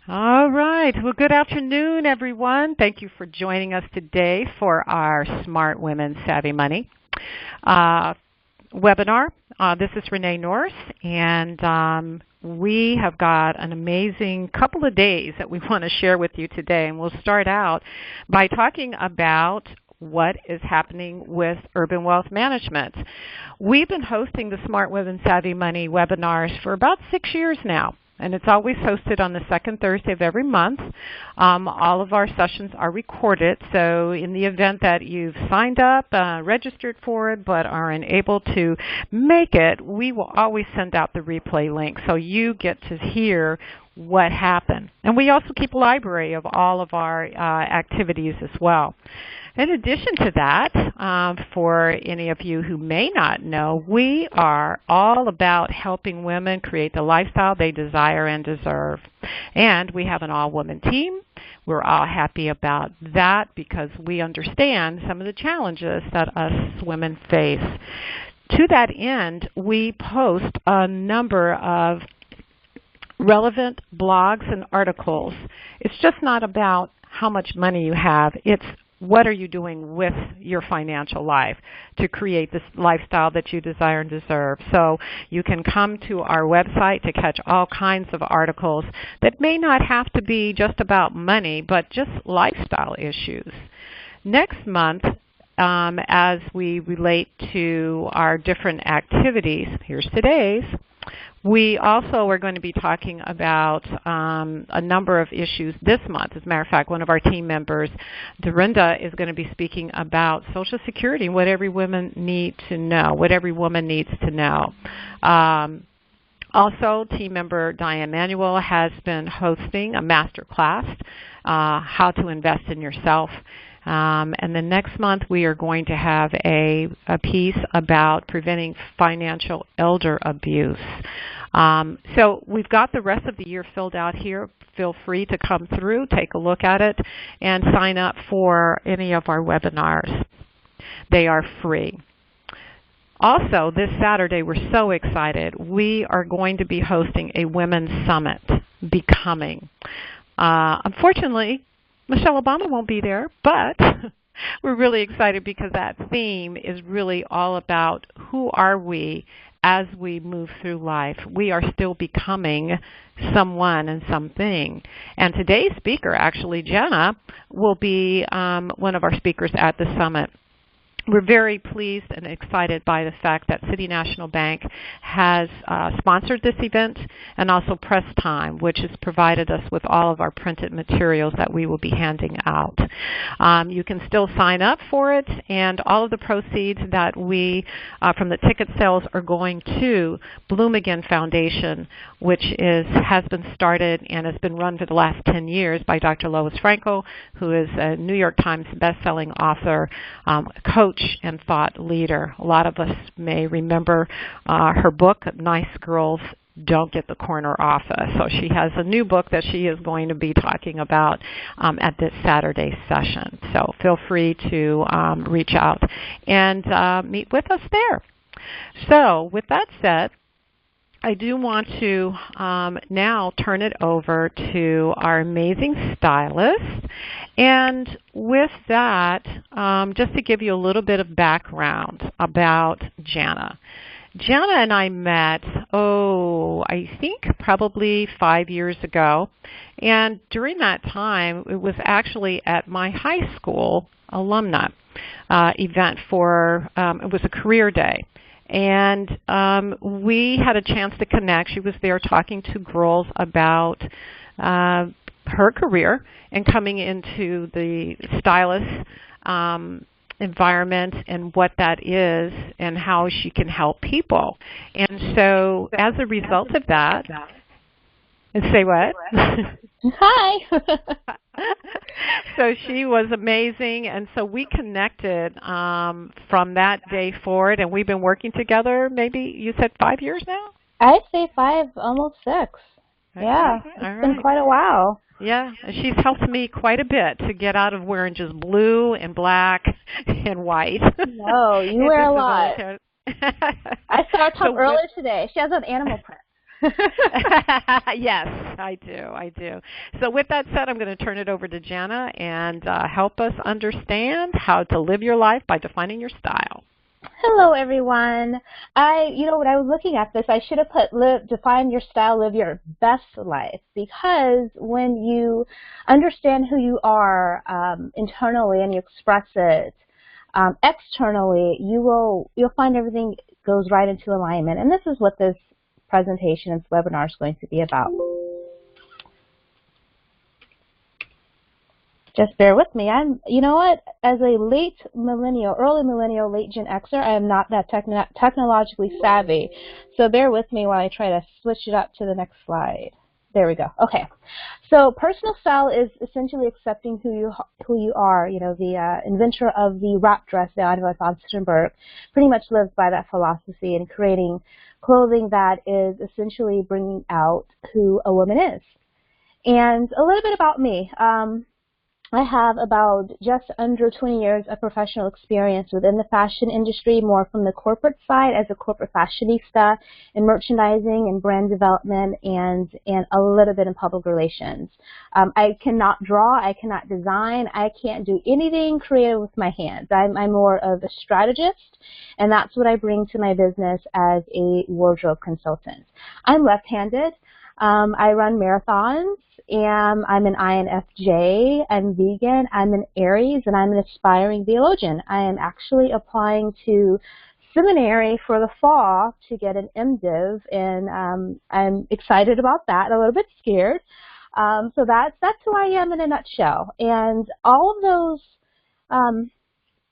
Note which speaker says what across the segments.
Speaker 1: All right. Well, good afternoon, everyone. Thank you for joining us today for our Smart Women Savvy Money uh, webinar. This is Renee Norris, and we have got an amazing couple of days that we want to share with you today. And we'll start out by talking about what is happening with urban wealth management. We've been hosting the Smart Women Savvy Money webinars for about 6 years now. And it's always hosted on the second Thursday of every month. All of our sessions are recorded, so in the event that you've signed up, registered for it, but are unable to make it, we will always send out the replay link so you get to hear what happened. And we also keep a library of all of our activities as well. In addition to that, for any of you who may not know, we are all about helping women create the lifestyle they desire and deserve. And we have an all-woman team. We're all happy about that because we understand some of the challenges that us women face. To that end, we post a number of relevant blogs and articles. It's just not about how much money you have. It's what are you doing with your financial life to create this lifestyle that you desire and deserve. So you can come to our website to catch all kinds of articles that may not have to be just about money, but just lifestyle issues. Next month, as we relate to our different activities, here's today's. We also are going to be talking about a number of issues this month. As a matter of fact, one of our team members, Dorinda, is going to be speaking about Social Security, what every woman needs to know, what every woman needs to know. Also, team member Diane Manuel has been hosting a master class, How to Invest in Yourself. And then next month we are going to have a piece about preventing financial elder abuse. So we've got the rest of the year filled out here. Feel free to come through, take a look at it, and sign up for any of our webinars. They are free. Also, this Saturday, we're so excited. We are going to be hosting a Women's Summit, Becoming. Unfortunately, Michelle Obama won't be there, but we're really excited because that theme is really all about who are we as we move through life. We are still becoming someone and something. And today's speaker, actually, Jana, will be one of our speakers at the summit. We're very pleased and excited by the fact that City National Bank has sponsored this event and also Press Time, which has provided us with all of our printed materials that we will be handing out. You can still sign up for it, and all of the proceeds that we, from the ticket sales, are going to Bloom Again Foundation, which has been started and has been run for the last 10 years by Dr. Lois Franco, who is a New York Times bestselling author, coach, and thought leader. A lot of us may remember her book, Nice Girls Don't Get the Corner Office. So she has a new book that she is going to be talking about at this Saturday session. So feel free to reach out and meet with us there. So with that said, I do want to now turn it over to our amazing stylist. And with that, just to give you a little bit of background about Jana. Jana and I met, I think probably 5 years ago. And during that time, it was actually at my high school alumni event for, it was a career day. And we had a chance to connect. She was there talking to girls about her career and coming into the stylist environment and what that is and how she can help people. And so as a result of that, and say what?
Speaker 2: Hi.
Speaker 1: So she was amazing, and so we connected from that day forward, and we've been working together maybe, you said 5 years now?
Speaker 2: I'd say 5, almost 6.
Speaker 1: Okay.
Speaker 2: Yeah, it's been quite a while.
Speaker 1: Yeah, and she's helped me quite a bit to get out of wearing just blue and black and white.
Speaker 2: No, you wear a lot. I saw her top earlier today. She has an animal print.
Speaker 1: Yes, I do. I do. So with that said, I'm going to turn it over to Jana and help us understand how to live your life by defining your style.
Speaker 2: Hello, everyone. When I was looking at this, I should have put define your style, live your best life, because when you understand who you are internally and you express it externally, you'll find everything goes right into alignment. And this is what this presentation and webinar is going to be about. Just bear with me. You know what? As a late millennial, early millennial, late Gen Xer, I am not that technologically savvy. So bear with me while I try to switch it up to the next slide. There we go. Okay. So personal style is essentially accepting who you are. You know, the inventor of the wrap dress, Daniel von Sittenberg, pretty much lives by that philosophy and creating clothing that is essentially bringing out who a woman is. And a little bit about me. I have about just under 20 years of professional experience within the fashion industry, more from the corporate side as a corporate fashionista in merchandising and brand development and a little bit in public relations. I cannot draw, I cannot design, I can't do anything creative with my hands. I'm more of a strategist, and that's what I bring to my business as a wardrobe consultant. I'm left-handed. I run marathons, and I'm an INFJ, I'm vegan, I'm an Aries, and I'm an aspiring theologian. I am actually applying to seminary for the fall to get an MDiv, and I'm excited about that, a little bit scared. So that's who I am in a nutshell. And all of those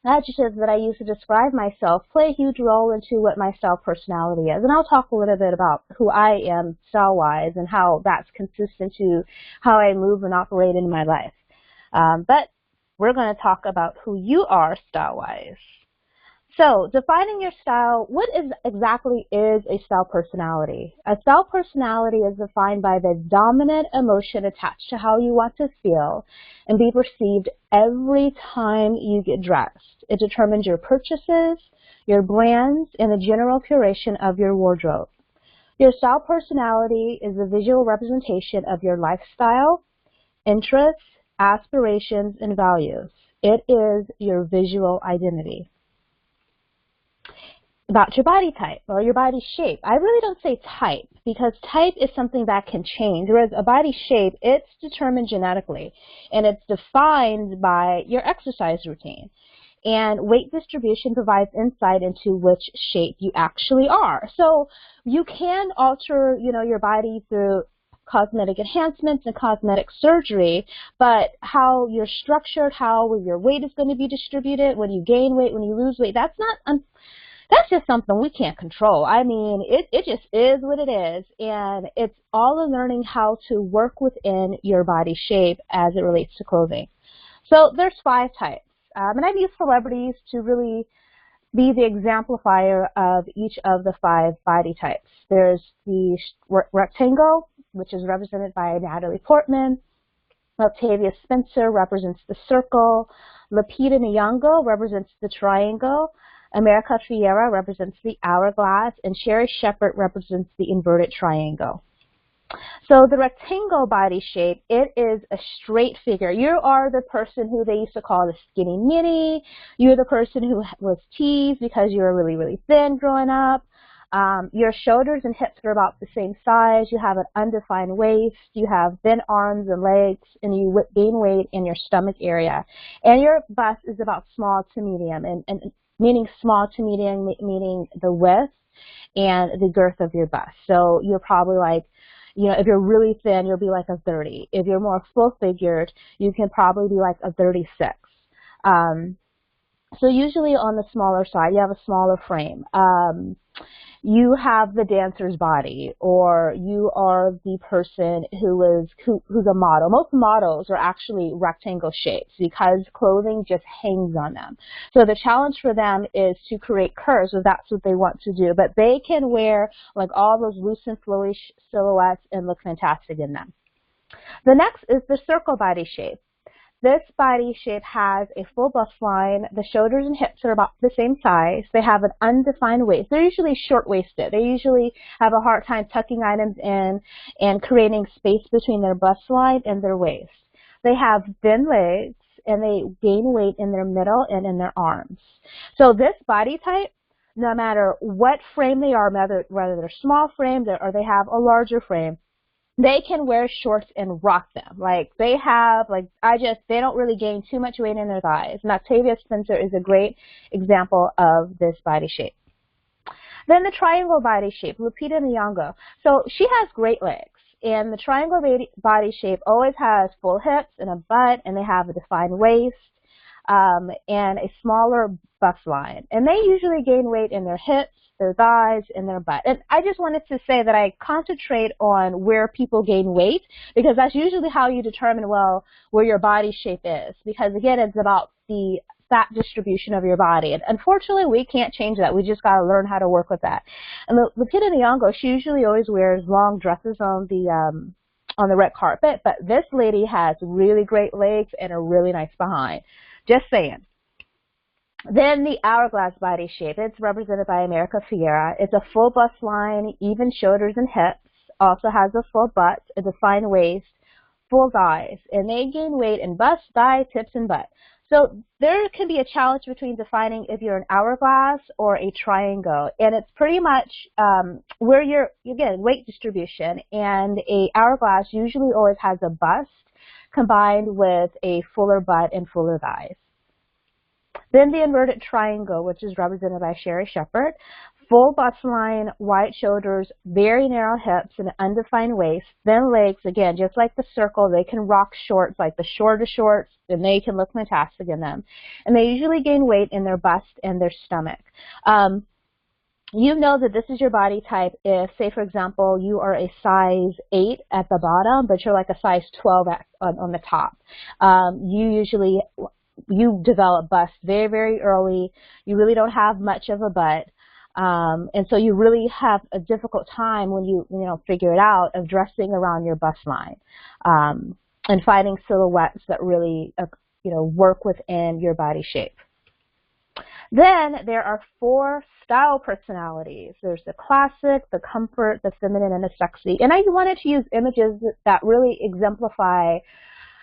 Speaker 2: adjectives that I use to describe myself play a huge role into what my style personality is. And I'll talk a little bit about who I am style-wise and how that's consistent to how I move and operate in my life. But we're going to talk about who you are style-wise. So, defining your style, what exactly is a style personality? A style personality is defined by the dominant emotion attached to how you want to feel and be perceived every time you get dressed. It determines your purchases, your brands, and the general curation of your wardrobe. Your style personality is a visual representation of your lifestyle, interests, aspirations, and values. It is your visual identity. About your body type or your body shape. I really don't say type because type is something that can change, whereas a body shape, it's determined genetically and it's defined by your exercise routine. And weight distribution provides insight into which shape you actually are. So you can alter, your body through cosmetic enhancements and cosmetic surgery, but how you're structured, how your weight is going to be distributed, when you gain weight, when you lose weight, that's just something we can't control. I mean, it just is what it is, and it's all in learning how to work within your body shape as it relates to clothing. So there's 5 types, and I've used celebrities to really be the exemplifier of each of the 5 body types. There's the rectangle, which is represented by Natalie Portman. Octavia Spencer represents the circle. Lupita Nyong'o represents the triangle. America Ferrera represents the hourglass, and Sherry Shepherd represents the inverted triangle. So the rectangle body shape, it is a straight figure. You are the person who they used to call the skinny mini. You're the person who was teased because you were really, really thin growing up. Your shoulders and hips are about the same size. You have an undefined waist. You have thin arms and legs, and you gain weight in your stomach area. And your bust is about small to medium, and meaning small to medium, meaning the width and the girth of your bust. So you're probably like, if you're really thin, you'll be like a 30. If you're more full-figured, you can probably be like a 36. So usually on the smaller side, you have a smaller frame. You have the dancer's body, or you are the person who's a model. Most models are actually rectangle shapes because clothing just hangs on them. So the challenge for them is to create curves if that's what they want to do. But they can wear like all those loose and flowy silhouettes and look fantastic in them. The next is the circle body shape. This body shape has a full bust line. The shoulders and hips are about the same size. They have an undefined waist. They're usually short-waisted. They usually have a hard time tucking items in and creating space between their bust line and their waist. They have thin legs, and they gain weight in their middle and in their arms. So this body type, no matter what frame they are, whether they're small framed or they have a larger frame, they can wear shorts and rock them. Like they don't really gain too much weight in their thighs. And Octavia Spencer is a great example of this body shape. Then the triangle body shape, Lupita Nyong'o. So she has great legs. And the triangle body shape always has full hips and a butt, and they have a defined waist and a smaller bust line. And they usually gain weight in their hips, their thighs, and their butt. And I just wanted to say that I concentrate on where people gain weight, because that's usually how you determine, well, where your body shape is. Because, again, it's about the fat distribution of your body. And unfortunately, we can't change that. We just got to learn how to work with that. And Lupita Nyong'o, she usually always wears long dresses on the red carpet, but this lady has really great legs and a really nice behind. Just saying. Then the hourglass body shape. It's represented by America Fiera. It's a full bust line, even shoulders and hips. Also has a full butt, a defined waist, full thighs, and they gain weight in bust, thigh, hips, and butt. So there can be a challenge between defining if you're an hourglass or a triangle, and it's pretty much where again, weight distribution, and a hourglass usually always has a bust combined with a fuller butt and fuller thighs. Then the inverted triangle, which is represented by Sherry Shepherd. Full bust line, wide shoulders, very narrow hips, and an undefined waist. Thin legs, again, just like the circle, they can rock shorts, like the shorter shorts, and they can look fantastic in them. And they usually gain weight in their bust and their stomach. You know that this is your body type if, say, for example, you are a size 8 at the bottom, but you're like a size 12 on the top. You develop bust very, very early. You really don't have much of a butt. And so you really have a difficult time when you figure it out of dressing around your bust line and finding silhouettes that really work within your body shape. Then there are 4 style personalities. There's the classic, the comfort, the feminine, and the sexy. And I wanted to use images that really exemplify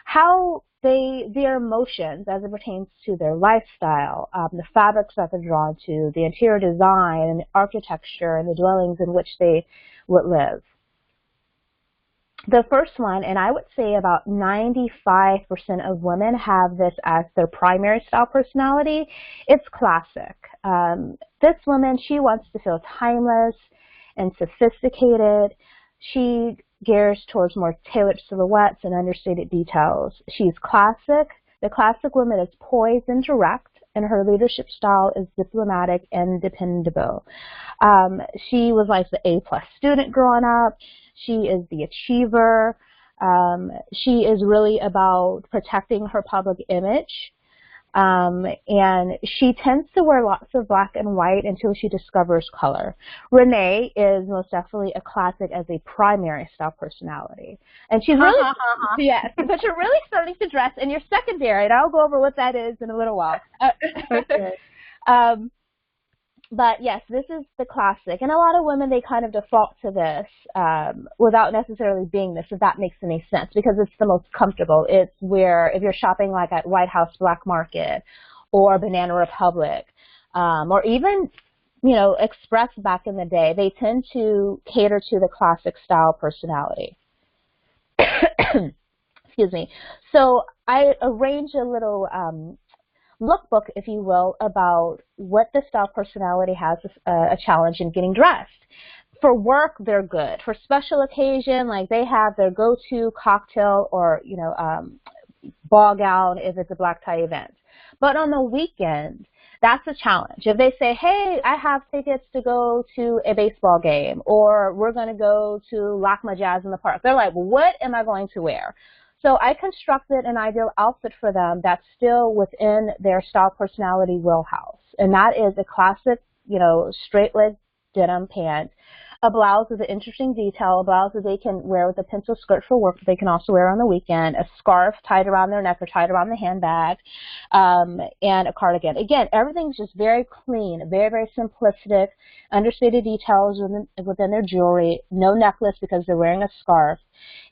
Speaker 2: how their emotions as it pertains to their lifestyle, the fabrics that they're drawn to, the interior design and the architecture and the dwellings in which they would live. The first one, and I would say about 95% of women have this as their primary style personality, it's classic. This woman, she wants to feel timeless and sophisticated. She gears towards more tailored silhouettes and understated details. She's classic. The classic woman is poised and direct, and her leadership style is diplomatic and dependable. She was like the A+ student growing up. She is the achiever. She is really about protecting her public image. And she tends to wear lots of black and white until she discovers color. Renee is most definitely a classic as a primary style personality. And she's really, yes, but you're really starting to dress in your secondary, and I'll go over what that is in a little while. Okay. But yes, this is the classic. And a lot of women, they kind of default to this without necessarily being this, if that makes any sense, because it's the most comfortable. It's where, if you're shopping like at White House Black Market or Banana Republic, or even, Express back in the day, they tend to cater to the classic style personality. Excuse me. So I arranged a little lookbook, if you will, about what the style personality has a challenge in getting dressed. For work, they're good. For special occasion, like they have their go-to cocktail or, ball gown if it's a black tie event. But on the weekend, that's a challenge. If they say, hey, I have tickets to go to a baseball game, or we're going to go to LACMA Jazz in the Park, they're like, well, what am I going to wear? So I constructed an ideal outfit for them that's still within their style personality wheelhouse. And that is a classic, straight leg denim pant a blouse with an interesting detail, a blouse that they can wear with a pencil skirt for work, that they can also wear on the weekend, a scarf tied around their neck or tied around the handbag, and a cardigan. Again, everything's just very clean, very, very simplistic, understated details within their jewelry, no necklace because they're wearing a scarf.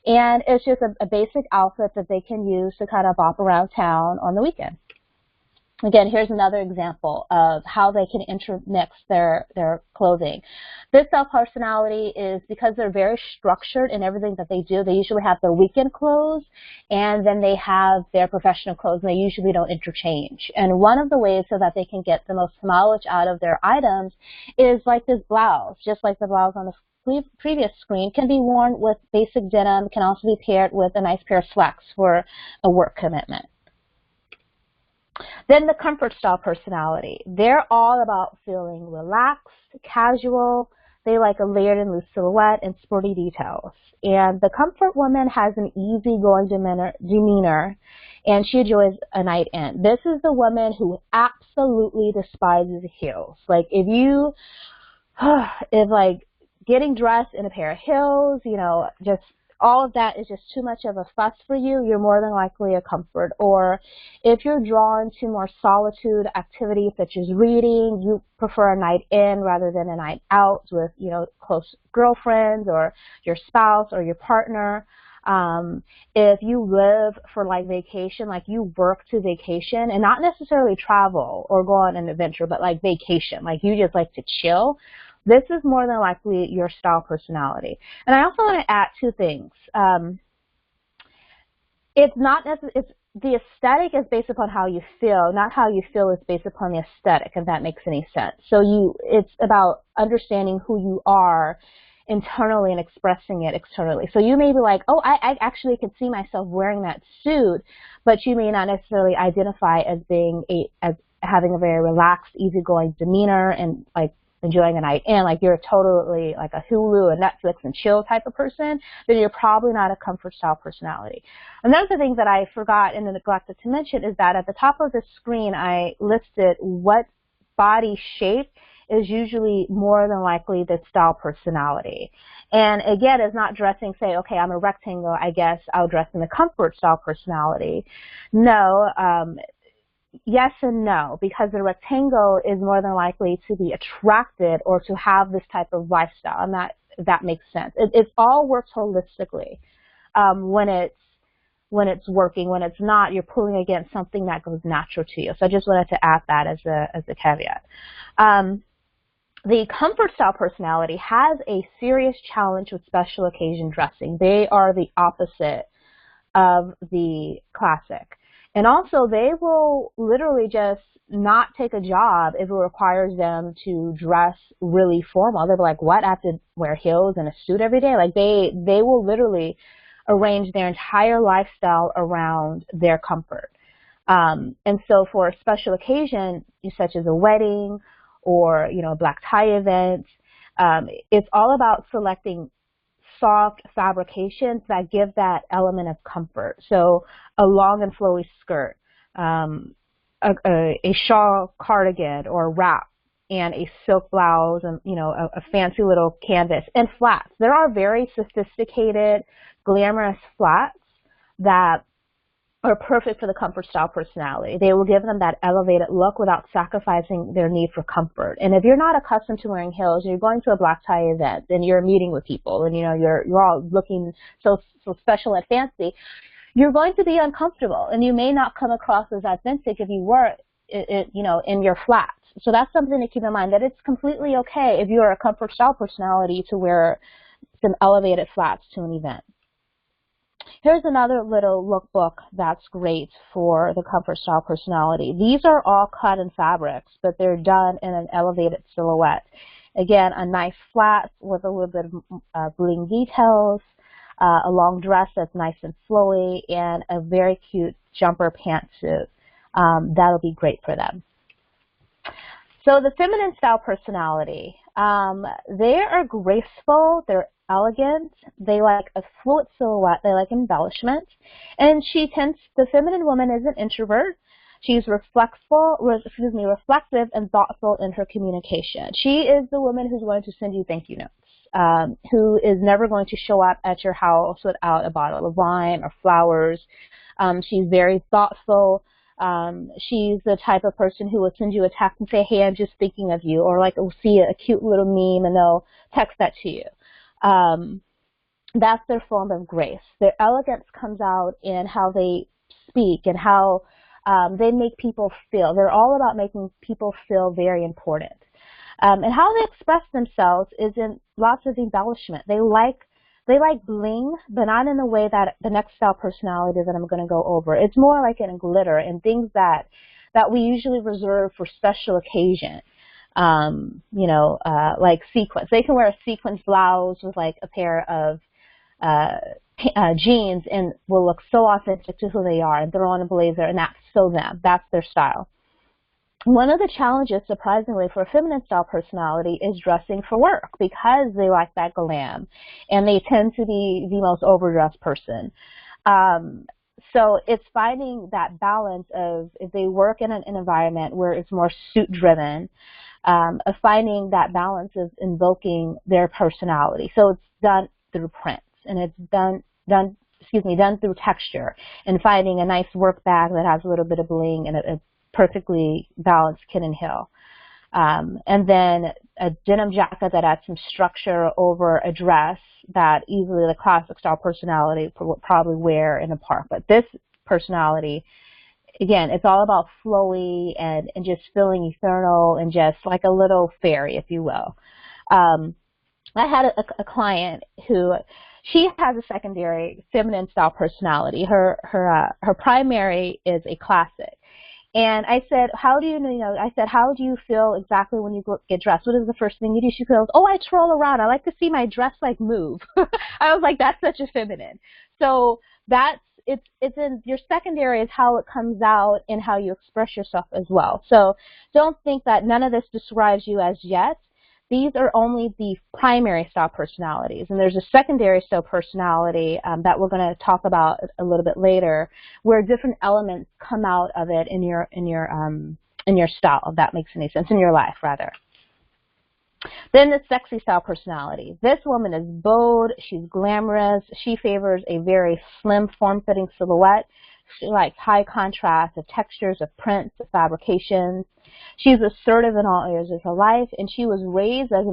Speaker 2: And it's just a basic outfit that they can use to kind of bop around town on the weekend. Again, here's another example of how they can intermix their clothing. This style personality is because they're very structured in everything that they do. They usually have their weekend clothes, and then they have their professional clothes, and they usually don't interchange. And one of the ways so that they can get the most mileage out of their items is like this blouse, just like the blouse on the previous screen, can be worn with basic denim, can also be paired with a nice pair of slacks for a work commitment. Then the comfort style personality. They're all about feeling relaxed, casual. They like a layered and loose silhouette and sporty details. And the comfort woman has an easygoing demeanor, and she enjoys a night in. This is the woman who absolutely despises heels. Like if like getting dressed in a pair of heels, you know, just all of that is just too much of a fuss for you, you're more than likely a comfort. Or if you're drawn to more solitude activities such as reading, you prefer a night in rather than a night out with, you know, close girlfriends or your spouse or your partner. If you live for like vacation, like you work to vacation and not necessarily travel or go on an adventure, but like vacation, like you just like to chill, this is more than likely your style personality. And I also want to add two things. It's not necessarily, the aesthetic is based upon how you feel, not how you feel is based upon the aesthetic, if that makes any sense. So it's about understanding who you are internally and expressing it externally. So you may be like, oh, I actually could see myself wearing that suit, but you may not necessarily identify as as having a very relaxed, easygoing demeanor and like enjoying a night in, like you're totally like a Hulu, a Netflix and chill type of person, then you're probably not a comfort style personality. Another thing that I forgot and neglected to mention is that at the top of the screen, I listed what body shape is usually more than likely the style personality. And again, it's not dressing, say, okay, I'm a rectangle, I guess I'll dress in the comfort style personality. No, yes and no, because the rectangle is more than likely to be attracted or to have this type of lifestyle, and that makes sense. It all works holistically when it's working. When it's not, you're pulling against something that goes natural to you. So I just wanted to add that as a caveat. The comfort style personality has a serious challenge with special occasion dressing. They are the opposite of the classic. And also, they will literally just not take a job if it requires them to dress really formal. They'll be like, what, I have to wear heels and a suit every day? Like, they will literally arrange their entire lifestyle around their comfort. And so for a special occasion, such as a wedding or, you know, a black tie event, it's all about selecting soft fabrications that give that element of comfort. So a long and flowy skirt, a shawl cardigan or wrap, and a silk blouse, and, you know, a fancy little canvas, and flats. There are very sophisticated, glamorous flats that are perfect for the comfort style personality. They will give them that elevated look without sacrificing their need for comfort. And if you're not accustomed to wearing heels, and you're going to a black tie event, and you're meeting with people, and, you know, you're all looking so special and fancy, you're going to be uncomfortable, and you may not come across as authentic if you were, you know, in your flats. So that's something to keep in mind, that it's completely okay if you're a comfort style personality to wear some elevated flats to an event. Here's another little lookbook that's great for the comfort style personality. These are all cotton fabrics, but they're done in an elevated silhouette. Again, a nice flat with a little bit of bling details, a long dress that's nice and flowy, and a very cute jumper pantsuit. That'll be great for them. So the feminine style personality, they are graceful, they're elegant, they like a fluid silhouette, they like embellishment, and the feminine woman is an introvert. She's reflective and thoughtful in her communication. She is the woman who's going to send you thank you notes. who is never going to show up at your house without a bottle of wine or flowers. She's very thoughtful. She's the type of person who will send you a text and say, hey, I'm just thinking of you, or like will see a cute little meme and they'll text that to you. That's their form of grace. Their elegance comes out in how they speak and how they make people feel. They're all about making people feel very important. And how they express themselves is in lots of embellishment. They like bling, but not in the way that the next style personality that I'm going to go over. It's more like in glitter and things that we usually reserve for special occasion. Like sequins. They can wear a sequin blouse with like a pair of jeans and will look so authentic to who they are, and throw on a blazer, and that's so them. That's their style. One of the challenges, surprisingly, for a feminine style personality is dressing for work, because they like that glam, and they tend to be the most overdressed person. So it's finding that balance of, if they work in an environment where it's more suit-driven, of finding that balance of invoking their personality. So it's done through prints, and it's done through texture, and finding a nice work bag that has a little bit of bling and a perfectly balanced kid and heel. And then a denim jacket that adds some structure over a dress that easily the classic style personality would probably wear in a park. But this personality, again, it's all about flowy and just feeling ethereal and just like a little fairy, if you will. I had a client who, she has a secondary feminine style personality. Her primary is a classic. And I said, how do you feel exactly when you get dressed? What is the first thing you do? She goes, oh, I twirl around. I like to see my dress like move. I was like, that's such a feminine. So it's in your secondary is how it comes out in how you express yourself as well. So don't think that none of this describes you as yet. These are only the primary style personalities, and there's a secondary style personality that we're going to talk about a little bit later, where different elements come out of it in your style, if that makes any sense, in your life rather. Then the sexy style personality. This woman is bold. She's glamorous. She favors a very slim, form-fitting silhouette. She likes high contrast of textures, of prints, of fabrications. She's assertive in all areas of her life, and she was raised as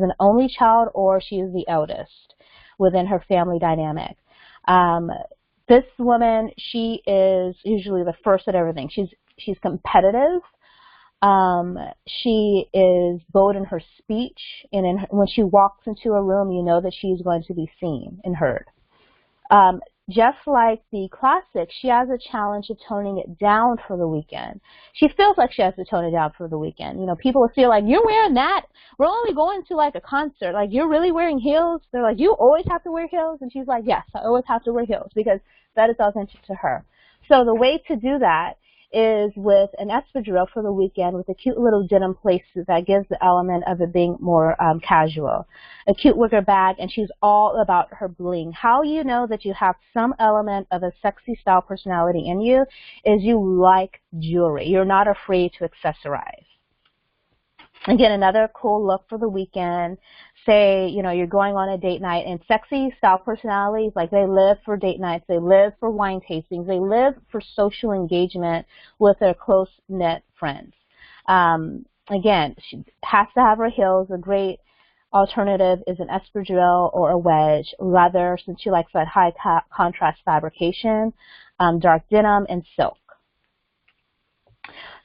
Speaker 2: an only child, or she is the eldest within her family dynamic. This woman, she is usually the first at everything. She's competitive. She is bold in her speech, and when she walks into a room, you know that she's going to be seen and heard. Just like the classic, she has a challenge of toning it down for the weekend. She feels like she has to tone it down for the weekend. You know, people will feel like, you're wearing that? We're only going to like a concert. Like, you're really wearing heels? They're like, you always have to wear heels? And she's like, yes, I always have to wear heels, because that is authentic to her. So the way to do that is with an espadrille for the weekend with a cute little denim places that gives the element of it being more casual. A cute wicker bag, and she's all about her bling. How you know that you have some element of a sexy style personality in you is you like jewelry. You're not afraid to accessorize. Again, another cool look for the weekend. Say, you know, you're going on a date night, and sexy style personalities, like, they live for date nights, they live for wine tastings, they live for social engagement with their close-knit friends. Again, she has to have her heels. A great alternative is an espadrille or a wedge. Leather, since she likes that high contrast fabrication, dark denim, and silk.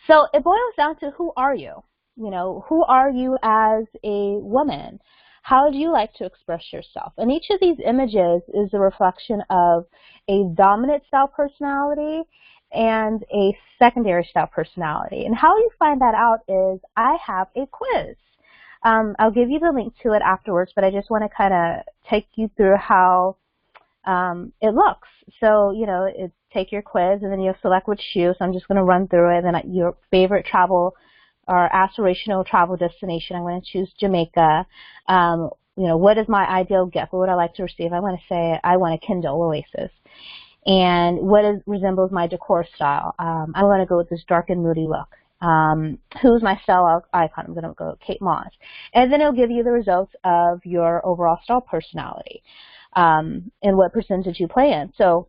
Speaker 2: So it boils down to, who are you? You know, who are you as a woman? How do you like to express yourself? And each of these images is a reflection of a dominant style personality and a secondary style personality. And how you find that out is, I have a quiz. I'll give you the link to it afterwards, but I just want to kind of take you through how it looks. So, you know, take your quiz, and then you'll select which shoe. So I'm just going to run through it. And then your favorite travel or aspirational travel destination. I'm going to choose Jamaica. You know, what is my ideal gift? What would I like to receive? I want to say I want a Kindle Oasis. And what resembles my decor style? I want to go with this dark and moody look. who's my style icon? I'm going to go Kate Moss. And then it'll give you the results of your overall style personality and what percentage you play in. So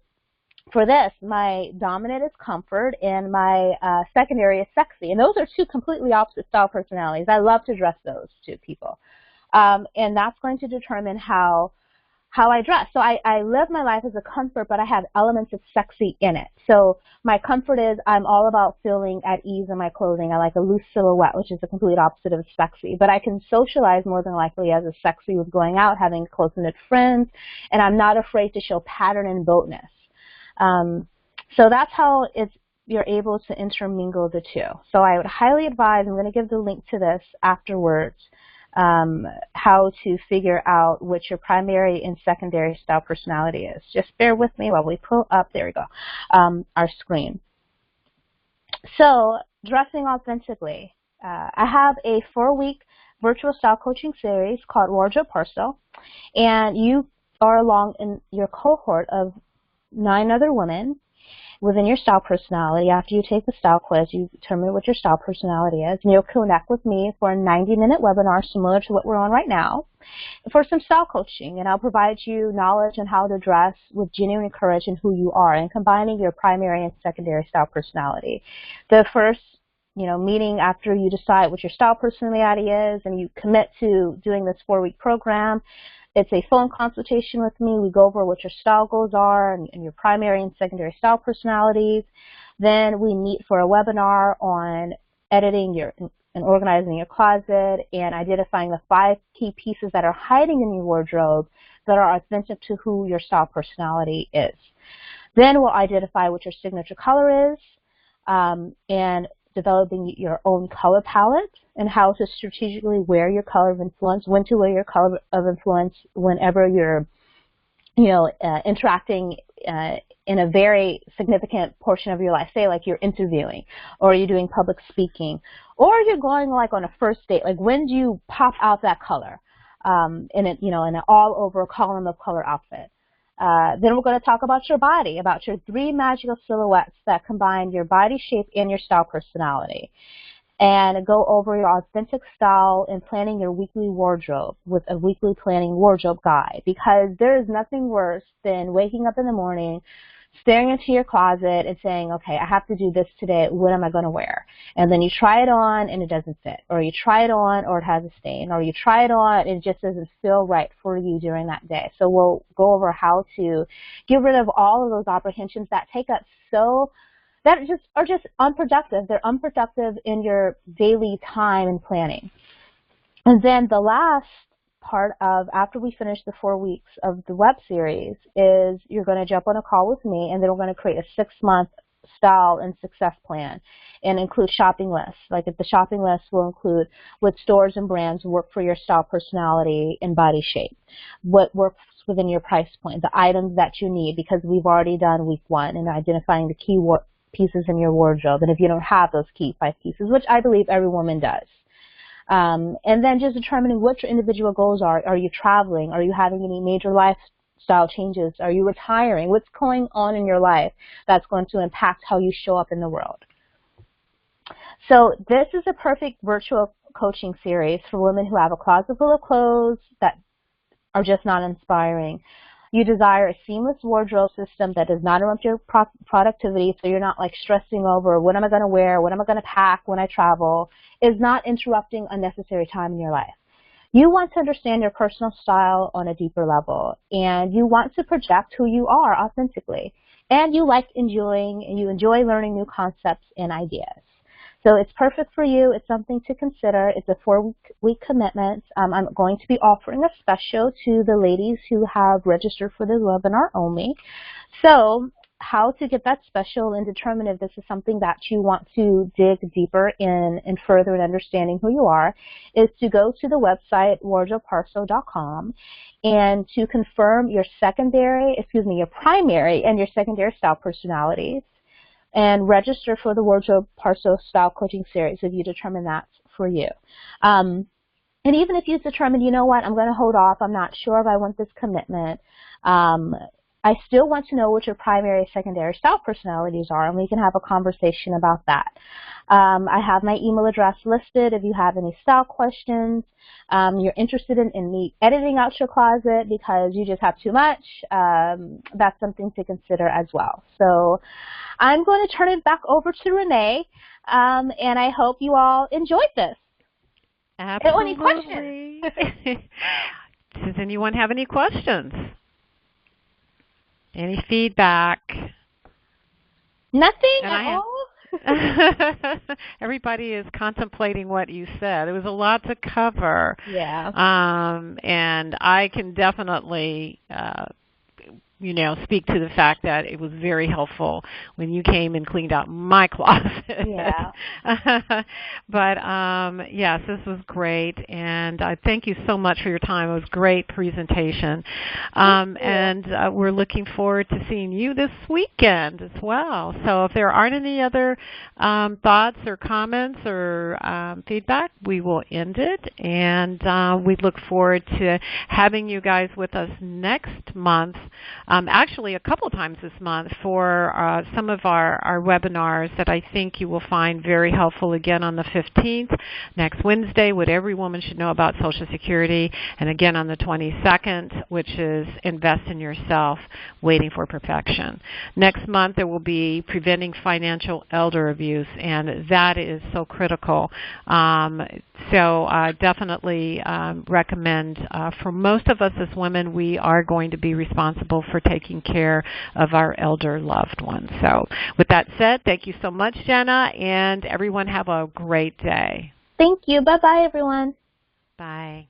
Speaker 2: for this, my dominant is comfort and my secondary is sexy. And those are two completely opposite style personalities. I love to dress those two people. And that's going to determine how I dress. So I live my life as a comfort, but I have elements of sexy in it. So my comfort is I'm all about feeling at ease in my clothing. I like a loose silhouette, which is the complete opposite of sexy. But I can socialize more than likely as a sexy with going out, having close-knit friends, and I'm not afraid to show pattern and boldness. So that's how you're able to intermingle the two. So I would highly advise, I'm going to give the link to this afterwards, how to figure out what your primary and secondary style personality is. Just bear with me while we pull up, there we go, our screen. So dressing authentically. I have a 4-week virtual style coaching series called Wardrobe Parcel, and you are along in your cohort of 9 other women within your style personality. After you take the style quiz, you determine what your style personality is, and you'll connect with me for a 90-minute webinar similar to what we're on right now for some style coaching, and I'll provide you knowledge on how to dress with genuine courage in who you are and combining your primary and secondary style personality. The first meeting after you decide what your style personality is and you commit to doing this 4-week program, it's a phone consultation with me. We go over what your style goals are and your primary and secondary style personalities. Then we meet for a webinar on editing and organizing your closet and identifying the 5 key pieces that are hiding in your wardrobe that are authentic to who your style personality is. Then we'll identify what your signature color is and developing your own color palette and how to strategically wear your color of influence, when to wear your color of influence whenever you're, interacting in a very significant portion of your life. Say like you're interviewing or you're doing public speaking or you're going like on a first date. Like when do you pop out that color in an all-over column of color outfit? Then we're going to talk about your body, about your 3 magical silhouettes that combine your body shape and your style personality. And go over your authentic style and planning your weekly wardrobe with a weekly planning wardrobe guide. Because there is nothing worse than waking up in the morning, staring into your closet and saying, okay, I have to do this today. What am I going to wear? And then you try it on and it doesn't fit. Or you try it on or it has a stain. Or you try it on and it just doesn't feel right for you during that day. So we'll go over how to get rid of all of those apprehensions that take up that are just unproductive. They're unproductive in your daily time and planning. And then the last part of, after we finish the 4 weeks of the web series, is you're going to jump on a call with me, and then we're going to create a 6-month style and success plan and include shopping lists. Like the shopping list will include what stores and brands work for your style personality and body shape, what works within your price point, the items that you need, because we've already done week 1 in identifying the key pieces in your wardrobe, and if you don't have those key 5 pieces, which I believe every woman does. And then just determining what your individual goals are. Are you traveling? Are you having any major lifestyle changes? Are you retiring? What's going on in your life that's going to impact how you show up in the world? So this is a perfect virtual coaching series for women who have a closet full of clothes that are just not inspiring. You desire a seamless wardrobe system that does not interrupt your productivity, so you're not like stressing over what am I going to wear, what am I going to pack when I travel, is not interrupting unnecessary time in your life. You want to understand your personal style on a deeper level, and you want to project who you are authentically, and you enjoy learning new concepts and ideas. So it's perfect for you. It's something to consider. It's a 4-week commitment. I'm going to be offering a special to the ladies who have registered for the webinar only. So how to get that special and determine if this is something that you want to dig deeper in and further in understanding who you are is to go to the website wardrobeparcel.com and to confirm your primary and your secondary style personalities, and register for the Wardrobe Parcel Style Coaching Series if you determine that's for you. And even if you determine, you know what, I'm going to hold off, I'm not sure if I want this commitment, I still want to know what your primary, secondary style personalities are, and we can have a conversation about that. I have my email address listed if you have any style questions. You're interested in me editing out your closet because you just have too much. That's something to consider as well. So I'm going to turn it back over to Renee, and I hope you all enjoyed this.
Speaker 1: Absolutely.
Speaker 2: Any questions?
Speaker 1: Does anyone have any questions? Any feedback?
Speaker 2: Nothing at all?
Speaker 1: Everybody is contemplating what you said. It was a lot to cover.
Speaker 2: Yeah.
Speaker 1: And I can definitely speak to the fact that it was very helpful when you came and cleaned out my closet.
Speaker 2: Yeah.
Speaker 1: But yes, this was great, and thank you so much for your time. It was a great presentation. And we're looking forward to seeing you this weekend as well. So if there aren't any other thoughts or comments or feedback, we will end it, and we look forward to having you guys with us next month. Actually, a couple times this month for some of our webinars that I think you will find very helpful. Again, on the 15th, next Wednesday, what every woman should know about Social Security, and again on the 22nd, which is Invest in Yourself, Waiting for Perfection. Next month, there will be Preventing Financial Elder Abuse, and that is so critical. So I definitely recommend, for most of us as women, we are going to be responsible for taking care of our elder loved ones. So with that said, thank you so much, Jana, and everyone have a great day.
Speaker 2: Thank you. Bye-bye, everyone.
Speaker 1: Bye.